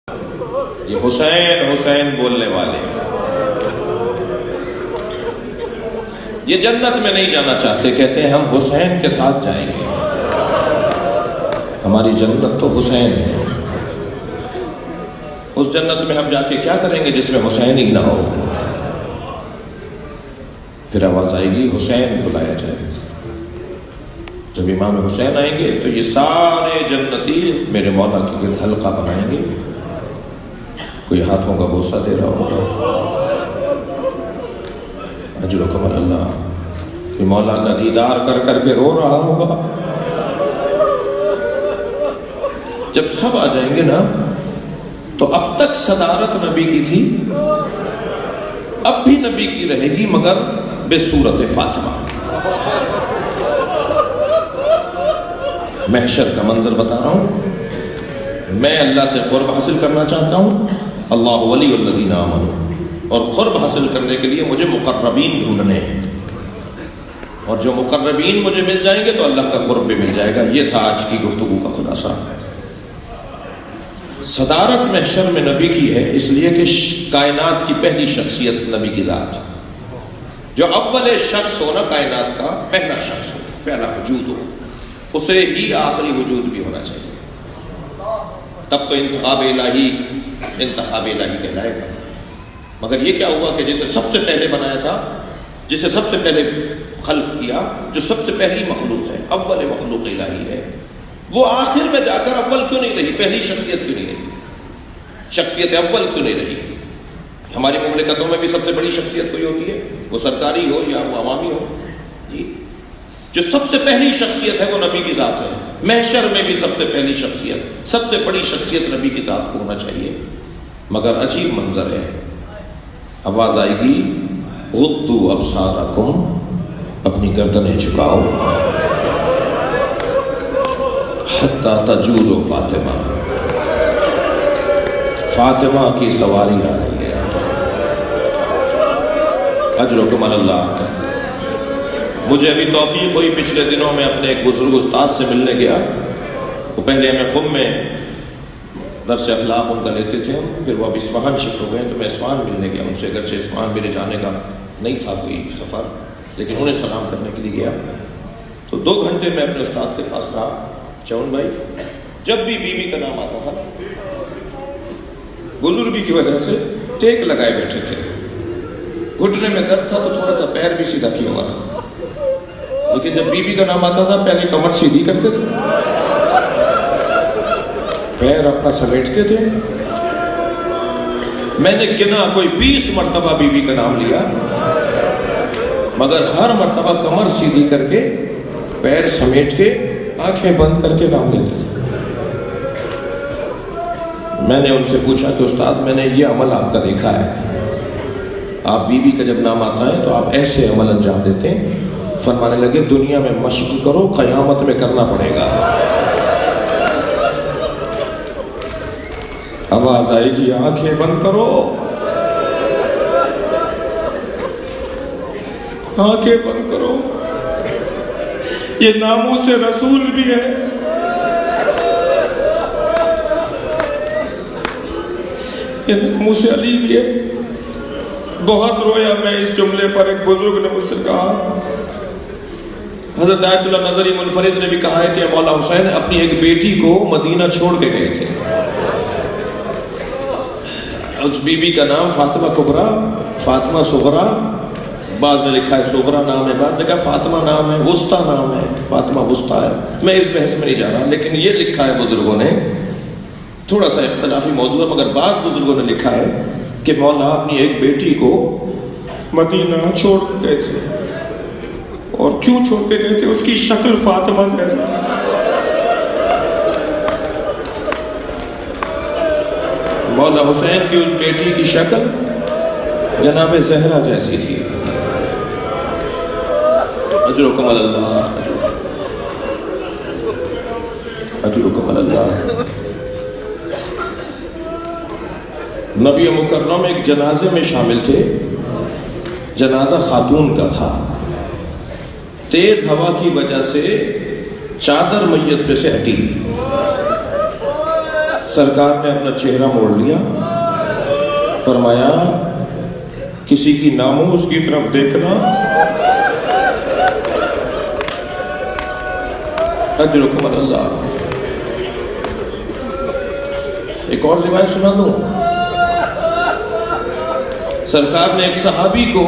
یہ حسین حسین بولنے والے یہ جنت میں نہیں جانا چاہتے، کہتے ہیں ہم حسین کے ساتھ جائیں گے، ہماری جنت تو حسین ہے۔ اس جنت میں ہم جا کے کیا کریں گے جس میں حسین ہی نہ ہو؟ پھر آواز آئے گی حسین بلایا جائے گا۔ جب امام حسین آئیں گے تو یہ سارے جنتی میرے مولا کے گرد حلقہ بنائیں گے، کوئی ہاتھوں کا بوسہ دے رہا ہوگا، اجرکم اللہ، کوئی مولا کا دیدار کر کر کے رو رہا ہوگا۔ جب سب آ جائیں گے نا تو اب تک صدارت نبی کی تھی، اب بھی نبی کی رہے گی مگر بے صورت فاطمہ۔ محشر کا منظر بتا رہا ہوں، میں اللہ سے قرب حاصل کرنا چاہتا ہوں، اللہ ولی الذین آمنوا، اور قرب حاصل کرنے کے لیے مجھے مقربین ڈھونڈنے ہیں، اور جو مقربین مجھے مل جائیں گے تو اللہ کا قرب بھی مل جائے گا۔ یہ تھا آج کی گفتگو کا خلاصہ۔ صدارت محشر میں نبی کی ہے، اس لیے کہ کائنات کی پہلی شخصیت نبی کی ذات، جو اول شخص ہو نا کائنات کا، پہلا شخص ہو، پہلا وجود ہو، اسے ہی آخری وجود بھی ہونا چاہیے، تب تو انتخاب الہی کہلائے گا۔ مگر یہ کیا ہوا کہ جسے سب سے پہلے بنایا تھا، جسے سب سے پہلے خلق کیا، جو سب سے پہلی مخلوق ہے، اول مخلوق الہی ہے، وہ آخر میں جا کر اول کیوں نہیں رہی؟ پہلی شخصیت کیوں نہیں رہی؟ شخصیت اول کیوں نہیں رہی؟ ہماری مملکتوں میں بھی سب سے بڑی شخصیت کوئی ہوتی ہے، وہ سرکاری ہو یا وہ عوامی ہو، جی جو سب سے پہلی شخصیت ہے وہ نبی کی ذات ہے۔ محشر میں بھی سب سے پہلی شخصیت، سب سے بڑی شخصیت نبی کی ذات کو ہونا چاہیے۔ مگر عجیب منظر ہے، آواز آئے گی غضوا ابصارکم، اپنی گردنیں جھکاؤ، حتی تجوز فاطمہ، فاطمہ کی سواری آ رہی ہے۔ اجرکم اللہ۔ مجھے ابھی توفیق ہوئی، پچھلے دنوں میں اپنے ایک بزرگ استاد سے ملنے گیا، وہ پہلے ہمیں قم میں درس اخلاق ان کا لیتے تھے، پھر وہ اب اصفہان شفٹ ہو گئے تو میں اصفہان ملنے گیا ان سے، اگرچہ اصفہان میرے جانے کا نہیں تھا کوئی سفر، لیکن انہیں سلام کرنے کے لیے گیا۔ تو 2 گھنٹے میں اپنے استاد کے پاس رہا۔ چون بھائی جب بھی بیوی کا نام آتا تھا، بزرگی کی وجہ سے ٹیک لگائے بیٹھے تھے، گھٹنے میں درد تھا تو تھوڑا سا پیر بھی سیدھا کیا ہوا تھا، لیکن جب بیوی کا نام آتا تھا پہلے کمر سیدھی کرتے تھے، پیر اپنا سمیٹتے تھے۔ میں نے گنا کوئی 20 مرتبہ بیوی کا نام لیا، مگر ہر مرتبہ کمر سیدھی کر کے، پیر سمیٹ کے، آنکھیں بند کر کے نام لیتے تھے۔ میں نے ان سے پوچھا کہ استاد میں نے یہ عمل آپ کا دیکھا ہے، آپ بیوی کا جب نام آتا ہے تو آپ ایسے عمل انجام دیتے ہیں؟ فرمانے لگے دنیا میں مشق کرو، قیامت میں کرنا پڑے گا۔ آواز آئے گی آنکھیں بند کرو، آنکھیں بند کرو، یہ ناموس رسول بھی ہے، یہ ناموس علی بھی ہے۔ بہت رویا میں اس جملے پر۔ ایک بزرگ نے مجھ سے کہا، حضرت آیت اللہ نظری منفرد نے بھی کہا ہے کہ مولا حسین اپنی ایک بیٹی کو مدینہ چھوڑ کے گئے تھے، اس بی بی کا نام فاطمہ کبریٰ، فاطمہ صغریٰ، بعض نے لکھا ہے صغریٰ نام ہے، بعض نے کہا فاطمہ نام ہے، وسطیٰ نام ہے، فاطمہ وسطیٰ ہے، میں اس بحث میں نہیں جا رہا، لیکن یہ لکھا ہے بزرگوں نے، تھوڑا سا اختلافی موضوع ہے، مگر بعض بزرگوں نے لکھا ہے کہ مولا اپنی ایک بیٹی کو مدینہ چھوڑ گئے تھے، اور کیوں چھوڑ کے گئے تھے؟ اس کی شکل فاطمہ جیسی، مولا حسین کی ان بیٹی کی شکل جناب زہرا جیسی تھی۔ اجرکم اللہ، اجرکم اللہ۔ نبی مکرم ایک جنازے میں شامل تھے، جنازہ خاتون کا تھا، تیز ہوا کی وجہ سے چادر میت پہ سے ہٹی، سرکار نے اپنا چہرہ موڑ لیا، فرمایا کسی کی ناموس کی طرف دیکھنا اجرکم علی اللہ۔ ایک اور روایت سنا دوں، سرکار نے ایک صحابی کو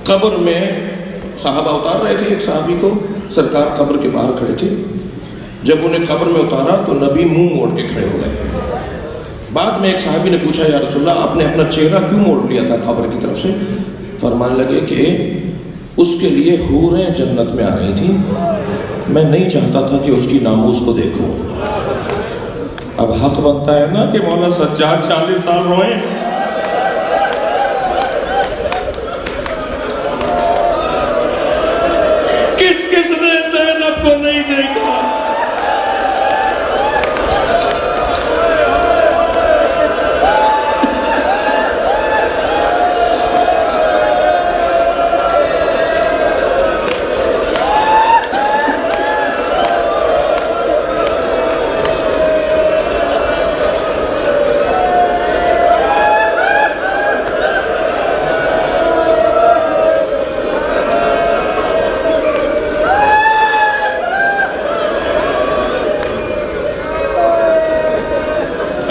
قبر میں، صحابہ اتار رہے تھے ایک صحابی کو، سرکار قبر کے باہر کھڑے تھے، جب انہیں قبر میں اتارا تو نبی منہ موڑ کے کھڑے ہو گئے۔ بعد میں ایک صحابی نے پوچھا یا رسول اللہ آپ نے اپنا چہرہ کیوں موڑ لیا تھا قبر کی طرف سے؟ فرمانے لگے کہ اس کے لیے حوریں جنت میں آ رہی تھیں، میں نہیں چاہتا تھا کہ اس کی ناموس کو دیکھوں۔ اب حق بنتا ہے نا کہ مولانا سجاد 40 سال روئیں۔ کس کس نے زینب کو نہیں دیکھا؟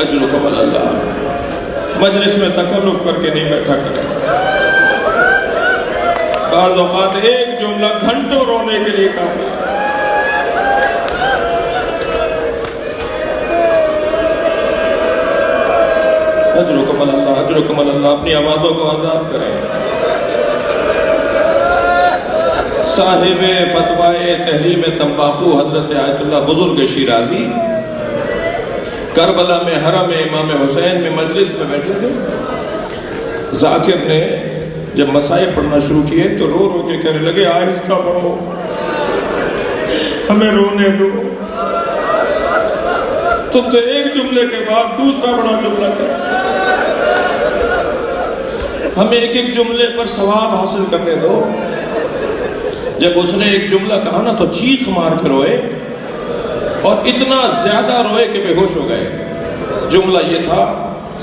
اجرکم علی اللہ۔ مجلس میں تکلف کر کے نہیں بیٹھا کریں، بعض اوقات ایک جملہ گھنٹوں رونے کے لیے کافی ہے۔ اجرکم علی اللہ، اجرکم علی اللہ۔ اپنی آوازوں کو آزاد کریں۔ صاحب فتوائے تحریم تمباکو حضرت آیت اللہ بزرگ شیرازی کربلا میں حرم امام حسین میں مجلس میں بیٹھے تھے۔ ذاکر نے جب مسائل پڑھنا شروع کیے تو رو رو کے کہنے لگے آہستہ پڑھو، ہمیں رونے دو، تم تو ایک جملے کے بعد دوسرا بڑا جملہ کرتے، ہمیں ایک ایک جملے پر ثواب حاصل کرنے دو۔ جب اس نے ایک جملہ کہا نا تو چیخ مار کے روئے، اور اتنا زیادہ روئے کہ بے ہوش ہو گئے۔ جملہ یہ تھا،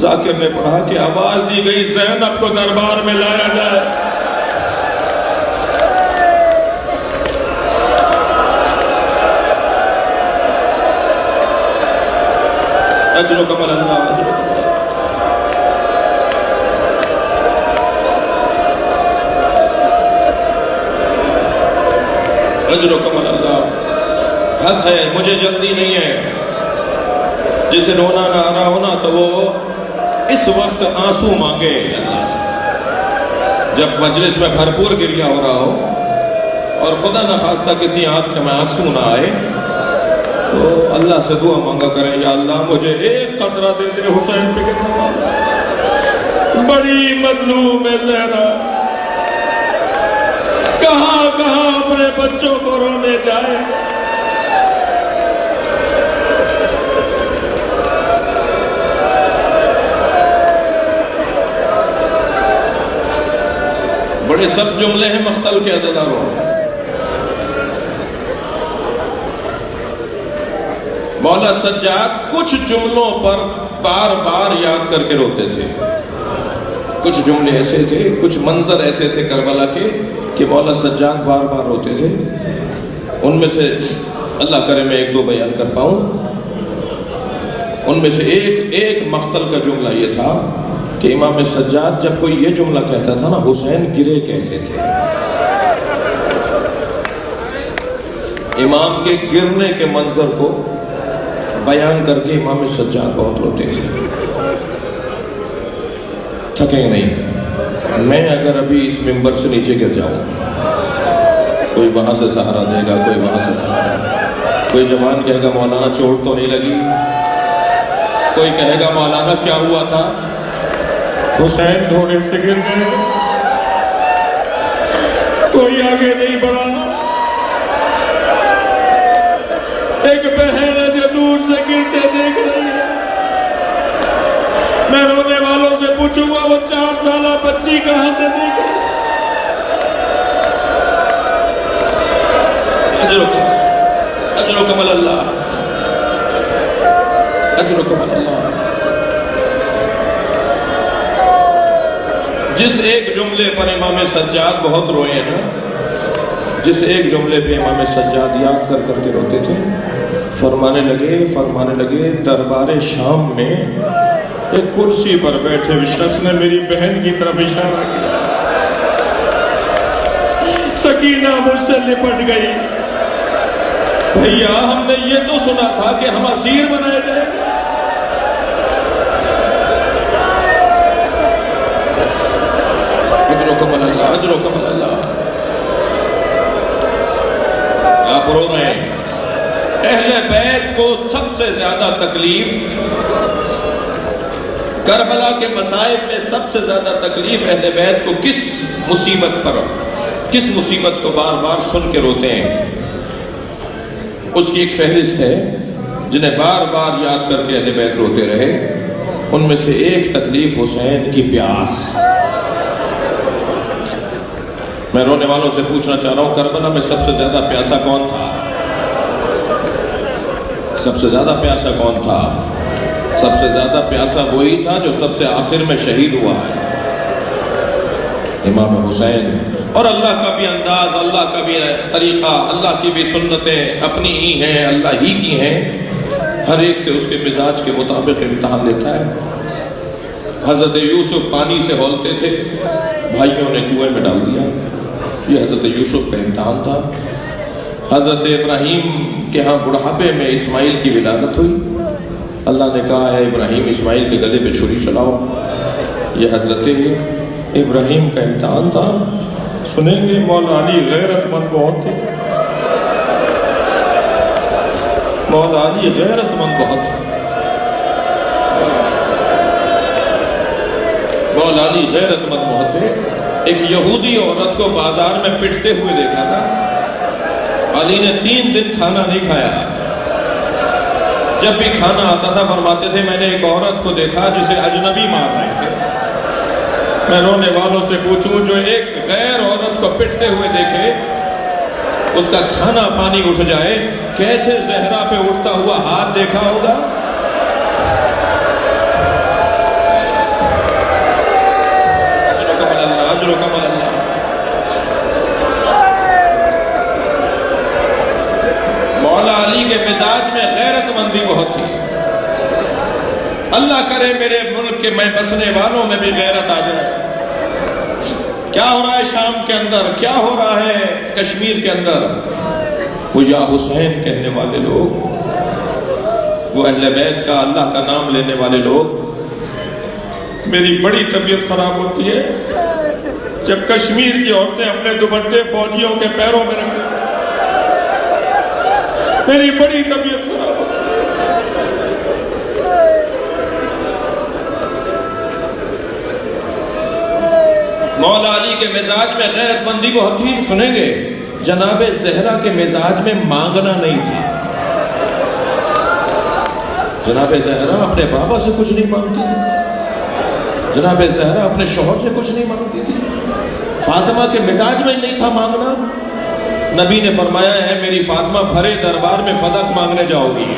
ذاکر نے پڑھا کہ آواز دی گئی زینب کو دربار میں لایا جائے۔ اجرکم علی اللہ، اجرکم علی اللہ، اجرکم علی اللہ۔ حق ہے، مجھے جلدی نہیں ہے، جسے رونا نہ آ رہا ہونا تو وہ اس وقت آنسو مانگے اللہ سے۔ جب مجلس میں بھرپور گریہ ہو رہا ہو اور خدا نخواستہ کسی آنکھ میں آنسو نہ آئے تو اللہ سے دعا مانگا کریں، یا اللہ مجھے ایک قطرہ دے دے حسین پہ گرنے والا، بڑی مظلوم ہے زینب، کہاں کہاں اپنے بچوں کو رونے جائے۔ بڑے سخت جملے ہیں مختل کے عزیزانوں۔ مولا سجاد کچھ جملوں پر بار بار یاد کر کے روتے تھے۔ کچھ جملے ایسے تھے، کچھ منظر ایسے تھے کربلا کے کہ مولا سجاد بار بار روتے تھے۔ ان میں سے اللہ کرے میں ایک دو بیان کر پاؤں۔ ان میں سے ایک مقتل کا جملہ یہ تھا کہ امام سجاد جب کوئی یہ جملہ کہتا تھا نا، حسین گرے کیسے تھے، امام کے گرنے کے منظر کو بیان کر کے امام سجاد بہت روتے تھے۔ تھکیں نہیں، میں اگر ابھی اس ممبر سے نیچے گر جاؤں، کوئی وہاں سے سہارا دے گا، کوئی وہاں سے سہارا، کوئی جوان کہے گا مولانا چوٹ تو نہیں لگی، کوئی کہے گا مولانا کیا ہوا تھا، حسین گھوڑے سے گر گئے، کوئی آگے نہیں بڑھا۔ ایک بہن ہے جو دور سے گرتے دیکھ رہی ہے، میں رونے والوں سے پوچھوں گا وہ 4 سالہ بچی کہاں سے دیکھ رہی ہے؟ اجرکم علی اللہ، اجرکم اللہ. جس ایک جملے پر امام سجاد بہت روئے ہیں نا، جس ایک جملے پہ امام سجاد یاد کر کر کے روتے تھے، فرمانے لگے دربار شام میں ایک کرسی پر بیٹھے ہوئے شخص نے میری بہن کی طرف اشارہ کیا، سکینہ مجھ سے لپٹ گئی. بھیا ہم نے یہ تو سنا تھا کہ ہم اسیر بنائے جائیں گے. اجرکم اللہ، اجرکم اللہ. آپ رو رہے ہیں. اہل بیت کو سب سے زیادہ تکلیف، کربلا کے مصائب میں سب سے زیادہ تکلیف اہل بیت کو کس مصیبت کو بار بار سن کے روتے ہیں؟ اس کی ایک فہرست ہے جنہیں بار بار یاد کر کے اہل بیت روتے رہے. ان میں سے ایک تکلیف حسین کی پیاس. میں رونے والوں سے پوچھنا چاہ رہا ہوں، کربلا میں سب سے زیادہ پیاسا کون تھا؟ سب سے زیادہ پیاسا کون تھا؟ سب سے زیادہ پیاسا وہی تھا جو سب سے آخر میں شہید ہوا ہے، امام حسین. اور اللہ کا بھی انداز، اللہ کا بھی طریقہ، اللہ کی بھی سنتیں اپنی ہی ہیں، اللہ ہی کی ہیں. ہر ایک سے اس کے مزاج کے مطابق امتحان لیتا ہے. حضرت یوسف پانی سے ہولتے تھے، بھائیوں نے کنویں میں ڈال دیا. یہ حضرت یوسف کا امتحان تھا. حضرت ابراہیم کے ہاں بڑھاپے میں اسماعیل کی ولادت ہوئی. اللہ نے کہا ہے ابراہیم اسماعیل کے گلے پہ چھری چلاؤ. یہ حضرت ابراہیم کا امتحان تھا. سنیں گے مولا علی غیرت مند بہت تھے. مولا علی غیرت مند بہت تھے. مولا علی غیرت مند بہت تھے. ایک یہودی عورت کو بازار میں پٹتے ہوئے دیکھا تھا. علی نے 3 دن کھانا نہیں کھایا. جب بھی کھانا آتا تھا فرماتے تھے میں نے ایک عورت کو دیکھا جسے اجنبی مار رہے تھے. میں رونے والوں سے پوچھوں جو ایک غیر عورت کو پٹتے ہوئے دیکھے، اس کا کھانا پانی اٹھ جائے، کیسے زہرا پہ اٹھتا ہوا ہاتھ دیکھا ہوگا؟ اجرکم اللہ. مولا علی کے مزاج میں غیرت مندی بہت تھی. اللہ کرے میرے ملک کے میں بسنے والوں میں بھی غیرت آ جائے. کیا ہو رہا ہے شام کے اندر، کیا ہو رہا ہے کشمیر کے اندر؟ وہ یا حسین کہنے والے لوگ، وہ اہل بیت کا اللہ کا نام لینے والے لوگ. میری بڑی طبیعت خراب ہوتی ہے جب کشمیر کی عورتیں اپنے دوپٹے فوجیوں کے پیروں میں رکھتے. میری بڑی طبیعت خراب ہوتی ہے. مولا علی کے مزاج میں غیرت مندی بہت تھی. سنیں گے جناب زہرا کے مزاج میں مانگنا نہیں تھا. جناب زہرا اپنے بابا سے کچھ نہیں مانگتی تھی. جناب زہرا اپنے شوہر سے کچھ نہیں مانگتی تھی. فاطمہ کے مزاج میں نہیں تھا مانگنا. نبی نے فرمایا ہے میری فاطمہ بھرے دربار میں فدق مانگنے جاؤ گی.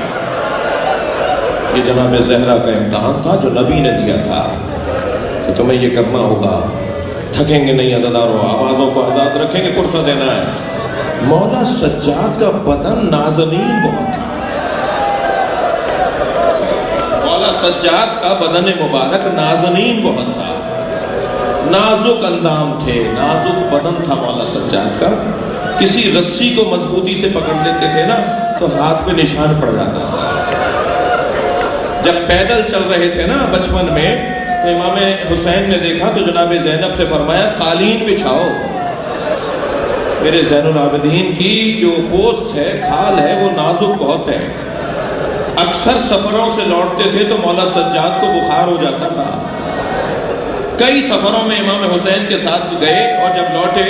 یہ جناب زہرا کا امتحان تھا جو نبی نے دیا تھا کہ تمہیں یہ کرنا ہوگا. تھکیں گے نہیں عزاداروں، آوازوں کو آزاد رکھیں گے، پرسہ دینا ہے. مولا سجاد کا بدن نازنین بہت تھا. مولا سجاد کا بدن مبارک نازنین بہت تھا. نازک اندام تھے، نازک بدن تھا مولا سجاد کا. کسی رسی کو مضبوطی سے پکڑ لیتے تھے نا تو ہاتھ پہ نشان پڑ جاتا تھا. جب پیدل چل رہے تھے نا بچپن میں تو امام حسین نے دیکھا تو جناب زینب سے فرمایا قالین بچھاؤ. میرے زین العابدین کی جو پوست ہے، کھال ہے، وہ نازک بہت ہے. اکثر سفروں سے لوٹتے تھے تو مولا سجاد کو بخار ہو جاتا تھا. کئی سفروں میں امام حسین کے ساتھ گئے اور جب لوٹے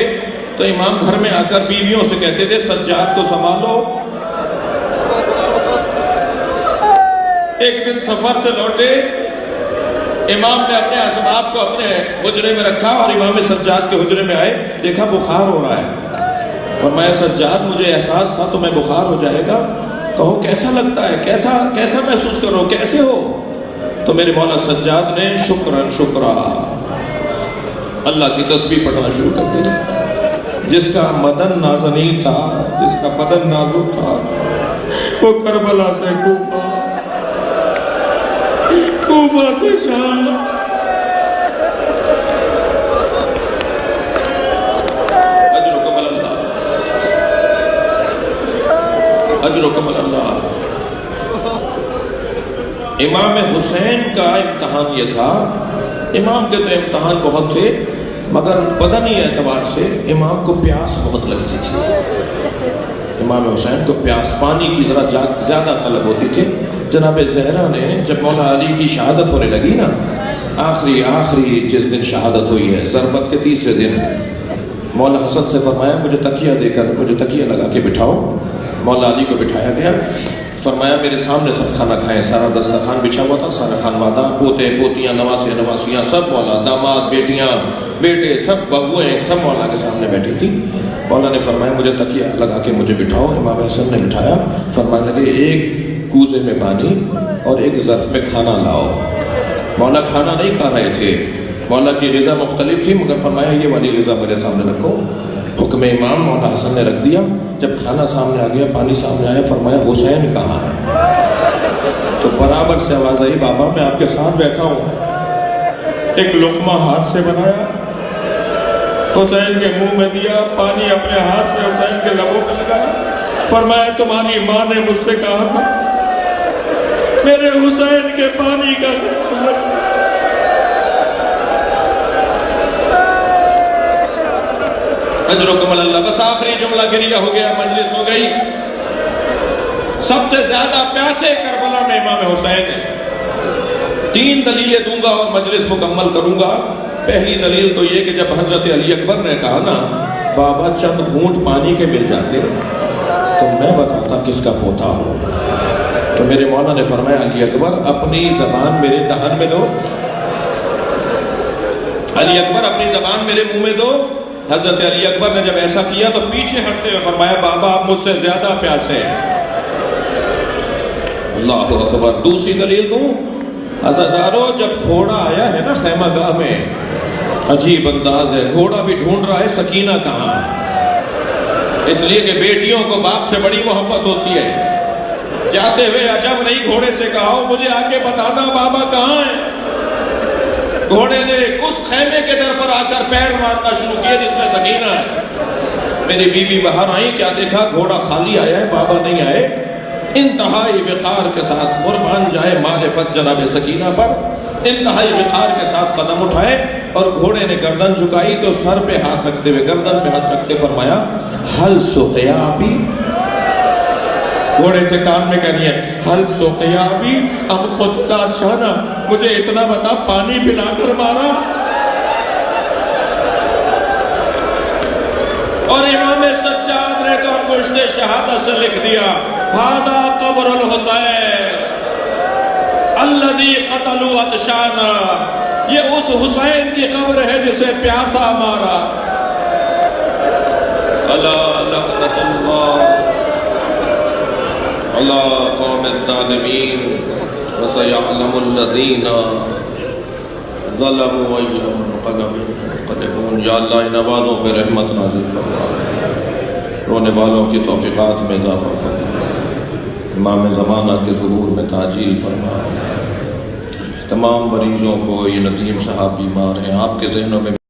تو امام گھر میں آ کر بیویوں سے کہتے تھے سجاد کو سنبھالو. ایک دن سفر سے لوٹے، امام نے اپنے اسباب کو اپنے حجرے میں رکھا اور امام سجاد کے حجرے میں آئے، دیکھا بخار ہو رہا ہے. فرمایا سجاد مجھے احساس تھا تمہیں بخار ہو جائے گا، کہو کیسا لگتا ہے، کیسا محسوس کرو، کیسے ہو؟ تو میرے مولا سجاد نے شکرا شکرا اللہ کی تسبیح پڑھنا شروع کر دی۔ جس کا مدن نازنین تھا، جس کا بدن نازک تھا، وہ کربلا سے کوفہ سے شام، اجر و کمل اللہ۔ امام حسین کا امتحان یہ تھا، امام کے تو امتحان بہت تھے مگر بدنی اعتبار سے امام کو پیاس بہت لگتی تھی۔ امام حسین کو پیاس، پانی کی ذرا زیادہ طلب ہوتی تھی۔ جناب زہرا نے جب مولا علی کی شہادت ہونے لگی نا، آخری جس دن شہادت ہوئی ہے، ضربت کے تیسرے دن، مولا حسن سے فرمایا مجھے تکیہ دے کر، مجھے تکیہ لگا کے بٹھاؤ۔ مولا علی کو بٹھایا گیا، فرمایا میرے سامنے سب کھانا کھائیں۔ سارا دسترخوان بچھا ہوا تھا، سارا خانوادہ، پوتے پوتیاں، نواسے نواسیاں، سب مولا، داماد، بیٹیاں بیٹے، سب بہویں سب مولا کے سامنے بیٹھی تھی۔ مولا نے فرمایا مجھے تکیہ لگا کے مجھے بٹھاؤ۔ امام حسن نے بٹھایا، فرمانے لگے ایک کوزے میں پانی اور ایک ظرف میں کھانا لاؤ۔ مولا کھانا نہیں کھا رہے تھے، مولا کی غذا مختلف تھی مگر فرمایا یہ والی غذا میرے سامنے رکھو۔ حکم امام، مولا حسن نے رکھ دیا۔ جب کھانا سامنے آ گیا، پانی سامنے آیا، فرمایا حسین کہاں ہے؟ تو برابر سے آواز آئی بابا میں آپ کے ساتھ بیٹھا ہوں۔ ایک لقمہ ہاتھ سے بنایا، حسین کے منہ میں دیا، پانی اپنے ہاتھ سے حسین کے لبوں پہ لگایا، فرمایا تمہاری ماں نے مجھ سے کہا تھا میرے حسین کے پانی کا خیال رکھ۔ اجر و کمل اللہ۔ بس آخری جملہ گریہ ہو گیا، مجلس ہو گئی۔ سب سے زیادہ پیاسے کربلا میں امام حسین ہیں۔ 3 دلیلیں دوں گا اور مجلس مکمل کروں گا۔ پہلی دلیل تو یہ کہ جب حضرت علی اکبر نے کہا نا بابا چند گھونٹ پانی کے مل جاتے تو میں بتاتا کس کا پوتا ہوں، تو میرے مولا نے فرمایا علی اکبر اپنی زبان میرے دہن میں دو، علی اکبر اپنی زبان میرے منہ میں دو۔ حضرت علی اکبر نے جب ایسا کیا تو پیچھے ہٹتے ہوئے فرمایا بابا آپ مجھ سے زیادہ پیاسے ہیں۔ اللہ اکبر۔ دوسری دلیل دوں، عزادارو جب گھوڑا آیا ہے نا خیمہ گاہ میں، عجیب انداز ہے، گھوڑا بھی ڈھونڈ رہا ہے سکینہ کہاں ہے، اس لیے کہ بیٹیوں کو باپ سے بڑی محبت ہوتی ہے۔ جاتے ہوئے عجب نہیں، گھوڑے سے کہا مجھے آگے بتانا بابا کہاں ہے۔ گھوڑے نے اس خیمے کے در پر آ کر پیر مارنا شروع کیا جس میں سکینہ ہے۔ میری بیوی باہر آئی، کیا دیکھا گھوڑا خالی آیا ہے، بابا نہیں آئے۔ انتہائی وقار کے ساتھ، قربان جائے معرفت جناب سکینہ پر، انتہائی وقار کے ساتھ قدم اٹھائے اور گھوڑے نے گردن جھکائی تو سر پہ ہاتھ رکھتے ہوئے، گردن پہ ہاتھ رکھتے فرمایا حل سقیا ابی، گھوڑے سے کان میں کہنی ہے حل سقیا ابی، اب خود بادشاہ مجھے اتنا بتا پانی پلا کر مارا۔ اور امام سجاد نے تو انگشت شہادت سے لکھ دیا ھذا قبر الحسین الذی قتلوا عطشانا، یہ اس حسین کی قبر ہے جسے پیاسا مارا۔ الا لعنت اللہ علی قوم الظالمین وسیعلم الذین ظلموا ای منقلب ينقلبون۔ یا اللہ ان آوازوں پہ رحمت نازل فرما، رونے والوں کی توفیقات میں اضافہ فرما، امام زمانہ کے ظہور میں تعجیل فرما۔ تمام مریضوں کو، یہ ندیم صاحب بیمار ہیں، آپ کے ذہنوں میں